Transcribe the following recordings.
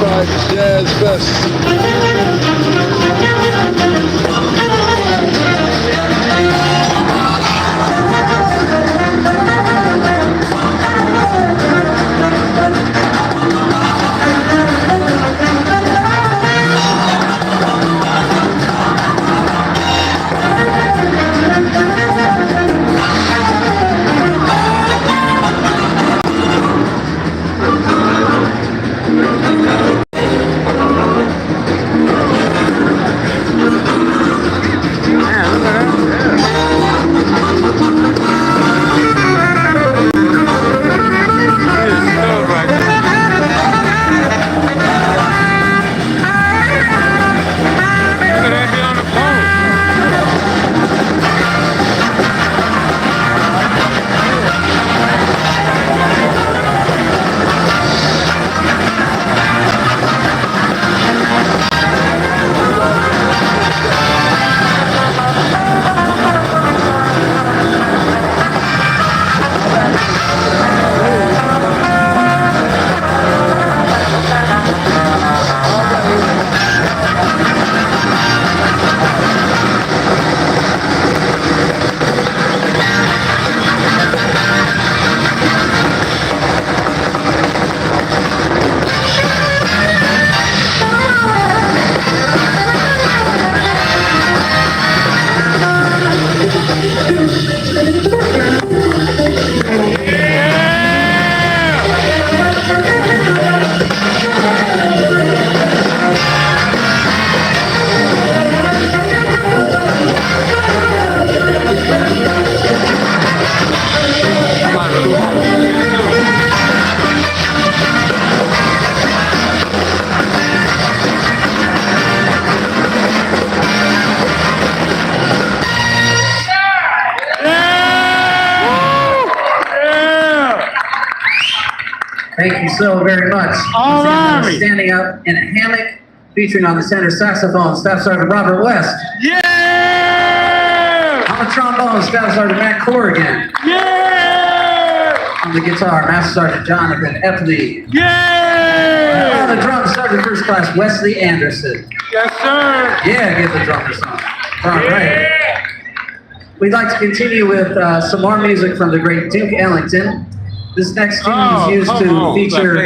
Westside Jazz Thank you so very much. All right. Standing up in a hammock, featuring on the tenor saxophone, Staff Sergeant Robert West. Yeah! On the trombone, Staff Sergeant Matt Corrigan. Yeah! On the guitar, Master Sergeant Jonathan Epley. Yeah! And on the drums, Sergeant First Class Wesley Anderson. Yes, sir. Yeah, give the drummer some. All right. We'd like to continue with some more music from the great Duke Ellington. This next tune is used to feature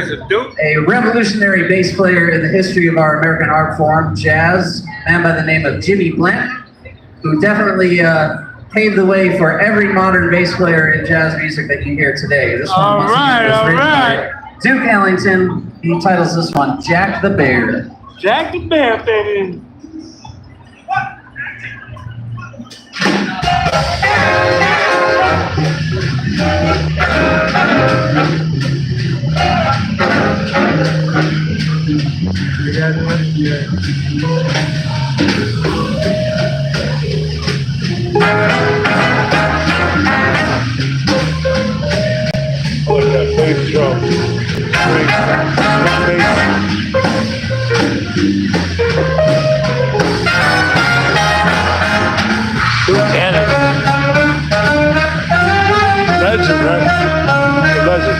a revolutionary bass player in the history of our American art form, jazz, a man by the name of Jimmy Blunt, who definitely paved the way for every modern bass player in jazz music that you hear today. This one was written by Duke Ellington. He titles this one Jack the Bear. Jack the Bear, baby. What that bass drum? Legend, right? Legend.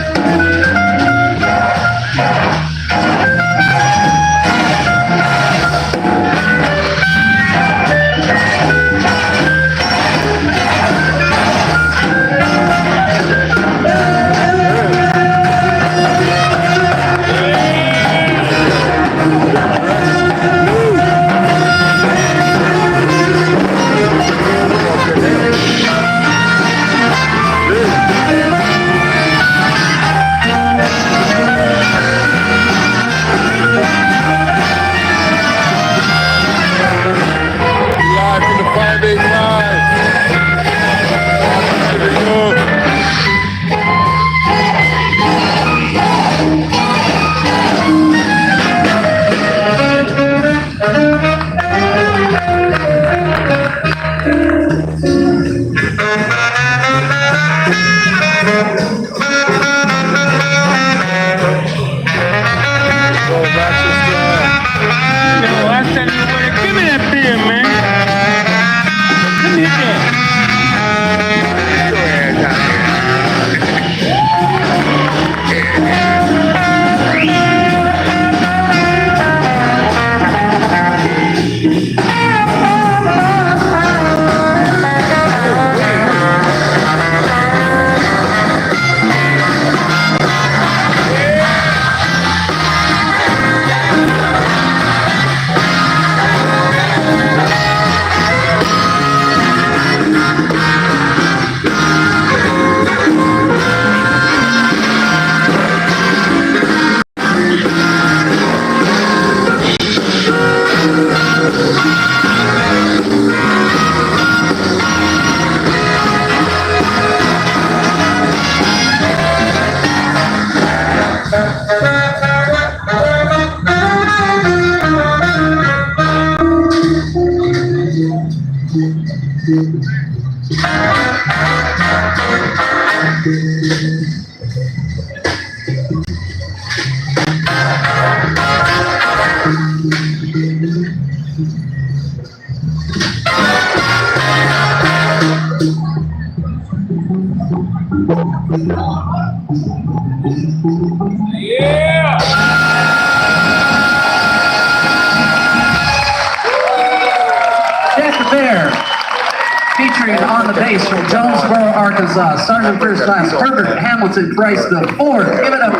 is Sergeant First Class Herbert Hamilton Price IV. Give it up.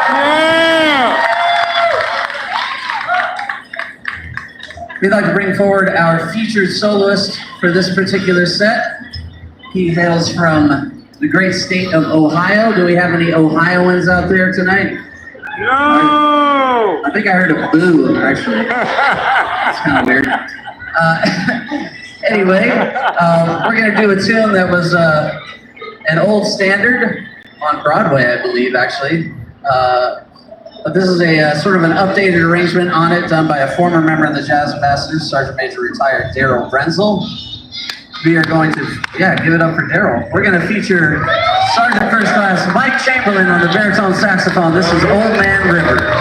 Yeah! We'd like to bring forward our featured soloist for this particular set. He hails from the great state of Ohio. Do we have any Ohioans out there tonight? No! I think I heard a boo, actually. That's kind of weird. Anyway, we're going to do a tune that was an old standard on Broadway, I believe, actually. But this is a sort of an updated arrangement on it done by a former member of the Jazz Ambassadors, Sergeant Major retired Daryl Brenzel. We are going to, give it up for Daryl. We're going to feature Sergeant First Class Mike Chamberlain on the baritone saxophone. This is Old Man River.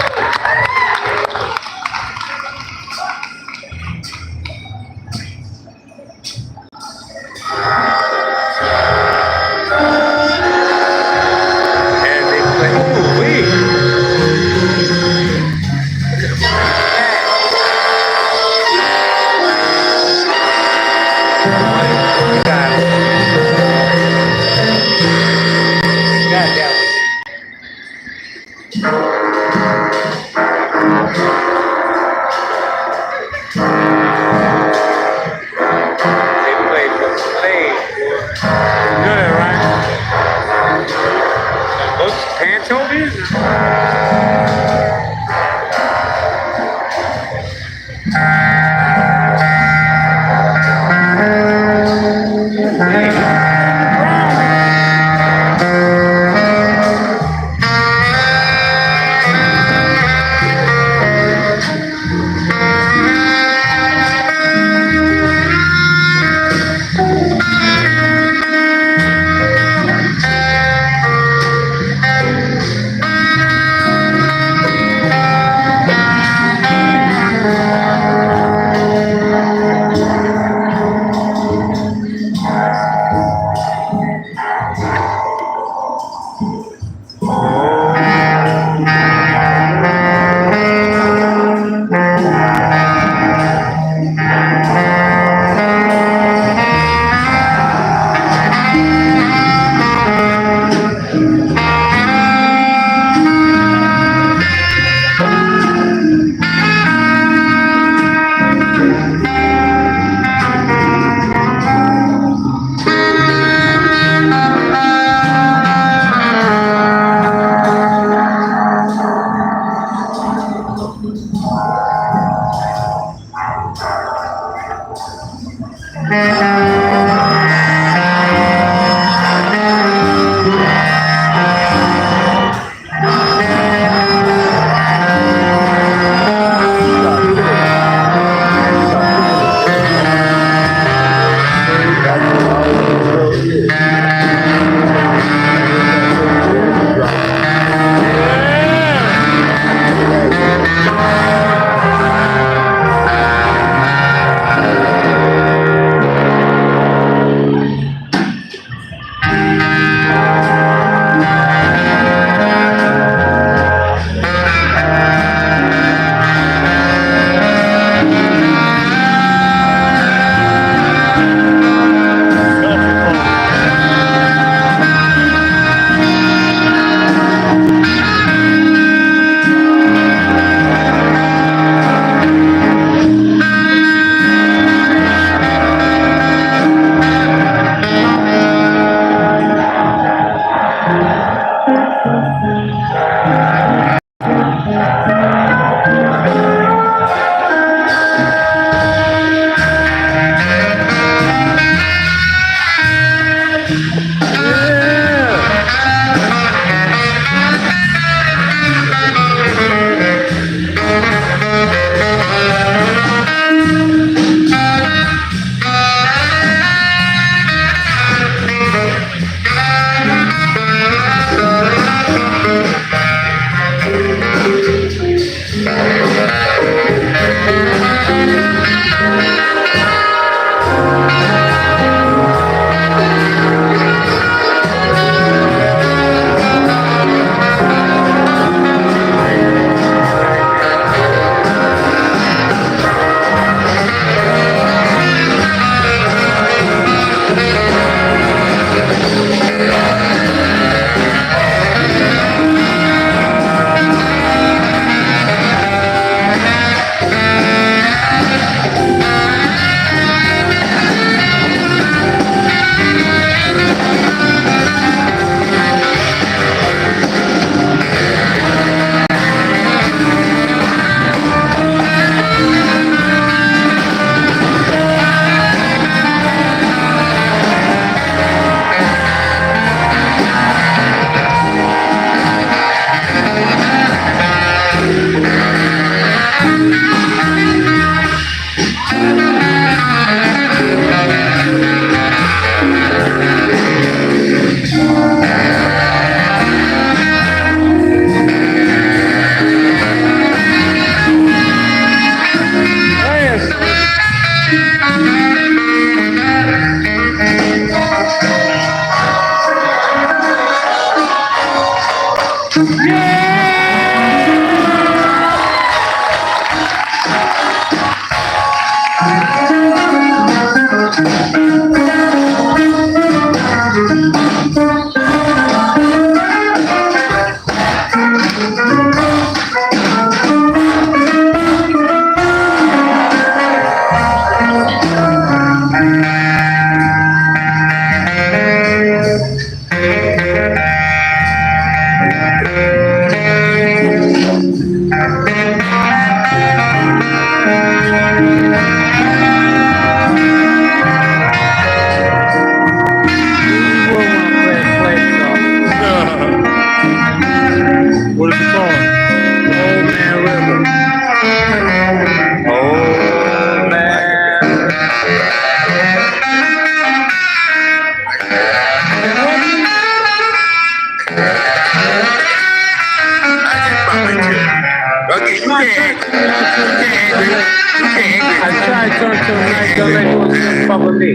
What is it called? Old Man River. Oh, man. I tried to turn to a nice young lady who was fuck with me.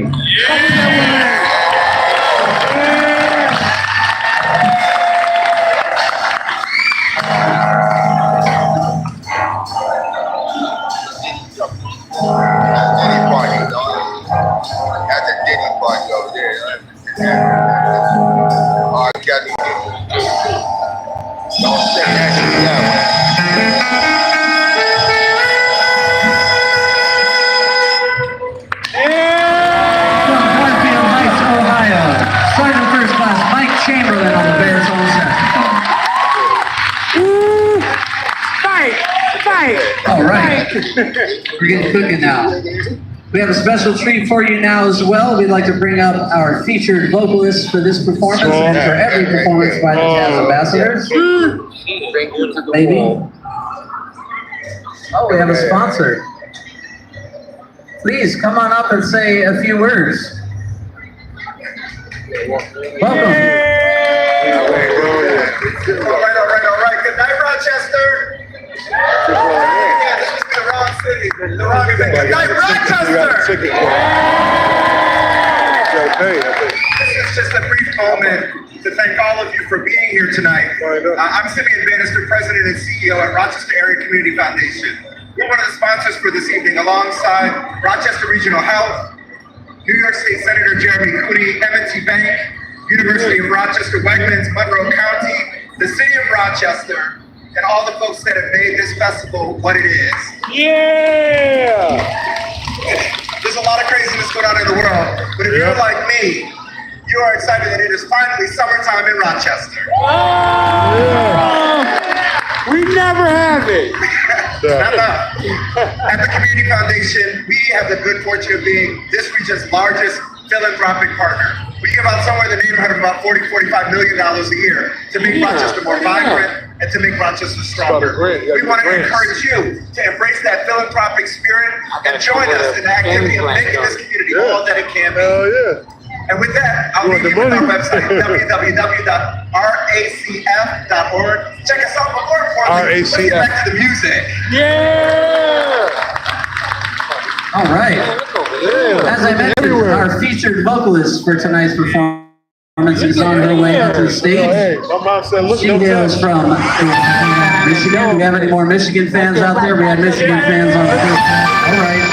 Chamberlain on the baritone saxophone. All right, we're getting cooking now. We have a special treat for you now as well. We'd like to bring up our featured vocalist for this performance and for every performance by the Jazz Ambassadors. Maybe. Oh, we have a sponsor. Please come on up and say a few words. Welcome. All right. Good night, Rochester. Yeah, this must be the wrong city. The wrong event. Good night, Rochester. This is just a brief moment to thank all of you for being here tonight. I'm Simeon Bannister, President and CEO at Rochester Area Community Foundation. We're one of the sponsors for this evening alongside Rochester Regional Health, New York State Senator Jeremy Cooney, M&T Bank, University of Rochester, Wegmans, Monroe County, the City of Rochester, and all the folks that have made this festival what it is. Yeah! There's a lot of craziness going on in the world, but if you're like me, you are excited that it is finally summertime in Rochester. We never have it. At the Community Foundation, we have the good fortune of being this region's largest philanthropic partner. We give out somewhere in the neighborhood of about $40–45 million a year to make Rochester more vibrant and to make Rochester stronger. We want to encourage you to embrace that philanthropic spirit and join us in the activity of making this community all that it can be. And with that, I'll leave you with our website, www.racf.org. Check us out, but more importantly, let's get back to the music. All right. As I mentioned, our featured vocalist for tonight's performance is on her way up to the stage. She hails from Michigan. Do we have any more Michigan fans out there? We had Michigan fans on the first. All right.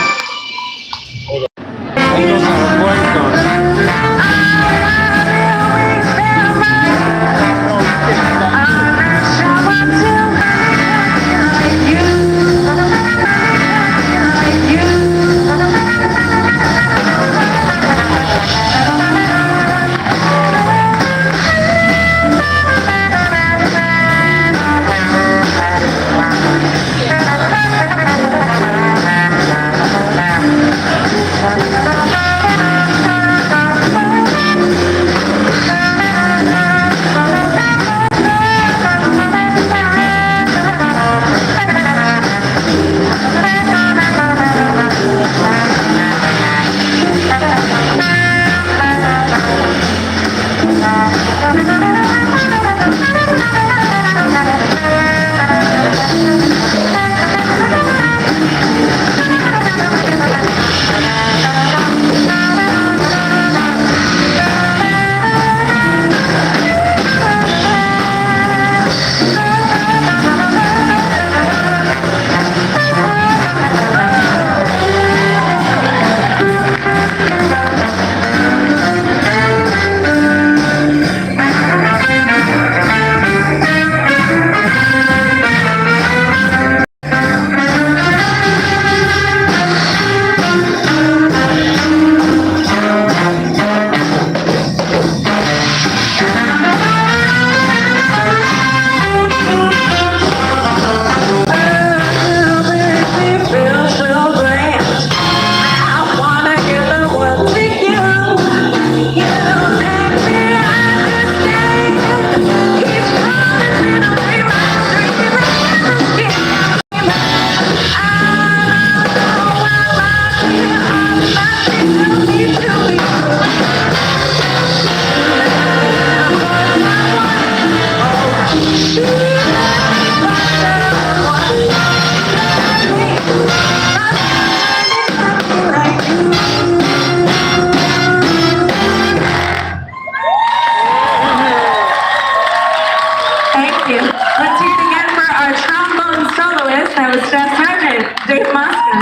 Staff Sergeant Dave Mosca.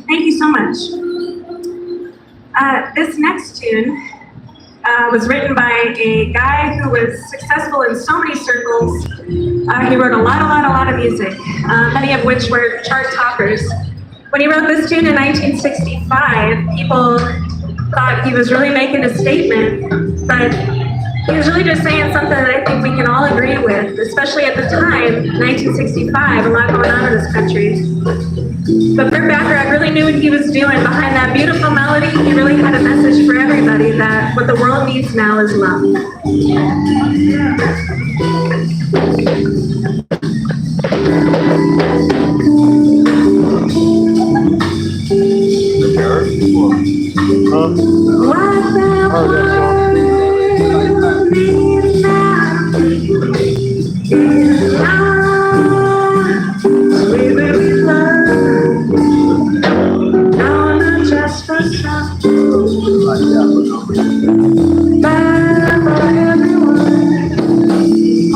Thank you so much. This next tune was written by a guy who was successful in so many circles. He wrote a lot of music, many of which were chart toppers. When he wrote this tune in 1965, people thought he was really making a statement, but he was really just saying something that I think we can all agree with, especially at the time, 1965, a lot going on in this country. But Burt Bacharach really knew what he was doing. Behind that beautiful melody, he really had a message for everybody that what the world needs now is love. What the world needs now is love, sweet baby love. No, not just for some, but for everyone. Oh,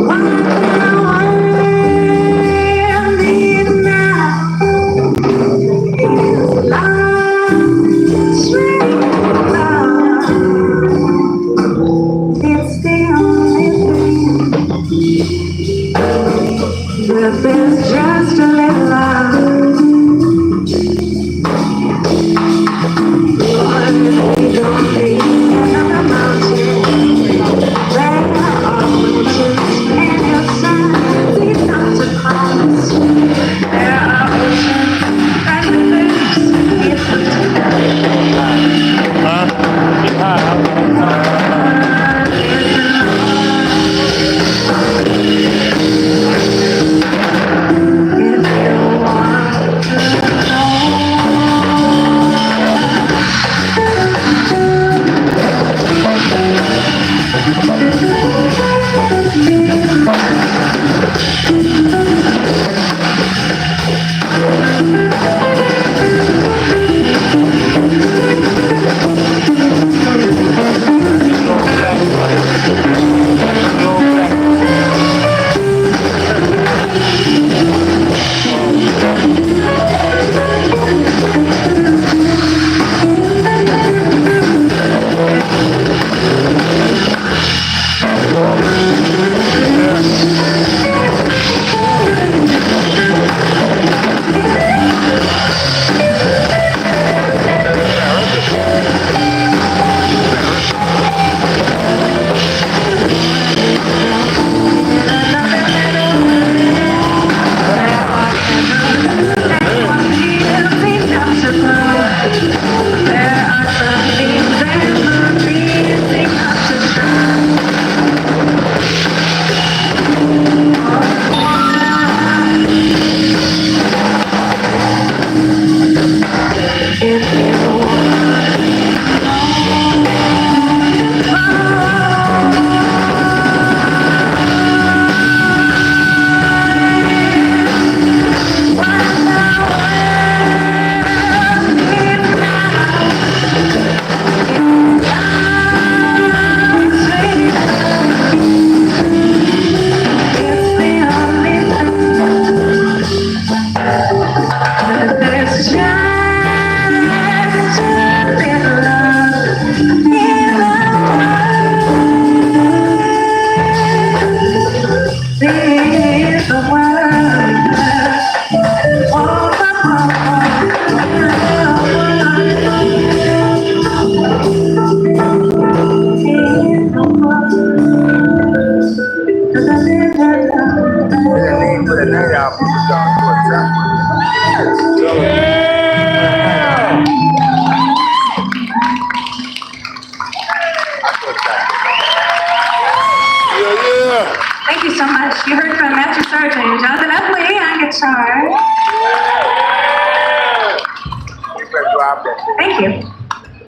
what the world needs now is love, sweet love. It's the only thing that there's just a little love. What if we don't need another mountain? There are mountains in your sun, these not to cross. There are oceans and rivers in the Thank you so much. You heard from Master Sergeant Jonathan Epley on guitar. Thank you.